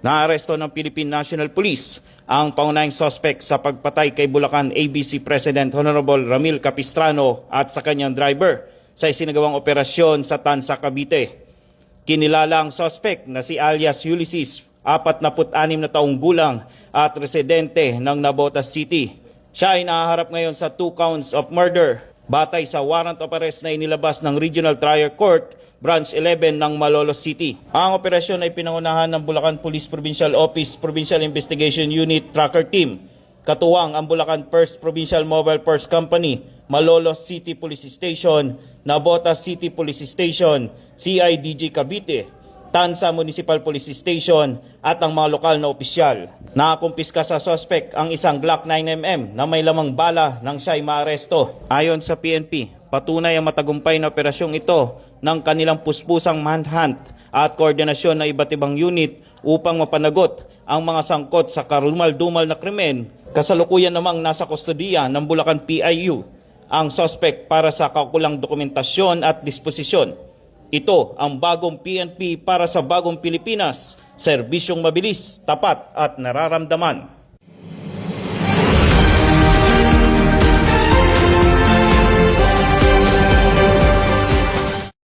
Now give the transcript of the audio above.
Naaresto ng Philippine National Police ang pangunahing suspect sa pagpatay kay Bulacan ABC President Honorable Ramil Capistrano at sa kanyang driver sa isinagawang operasyon sa Tansa, Cavite. Kinilala ang suspect na si alias Ulysses, 46 na taong gulang at residente ng Navotas City. Siya ay nahaharap ngayon sa 2 counts of murder batay sa warrant of arrest na inilabas ng Regional Trial Court, Branch 11 ng Malolos City. Ang operasyon ay pinangunahan ng Bulacan Police Provincial Office Provincial Investigation Unit Tracker Team. Katuwang ang Bulacan First Provincial Mobile Force Company, Malolos City Police Station, Navotas City Police Station, CIDG Cavite, Tansa Municipal Police Station at ang mga lokal na opisyal. Nakakumpiska sa suspect ang isang Glock 9mm na may lamang bala nang siya ay maaresto. Ayon sa PNP, patunay ang matagumpay na operasyong ito ng kanilang puspusang manhunt at koordinasyon ng iba't ibang unit upang mapanagot ang mga sangkot sa karumal-dumal na krimen. Kasalukuyan namang nasa kustodiya ng Bulacan PIU ang suspect para sa kaukulang dokumentasyon at disposisyon. Ito ang bagong PNP para sa bagong Pilipinas, serbisyong mabilis, tapat at nararamdaman.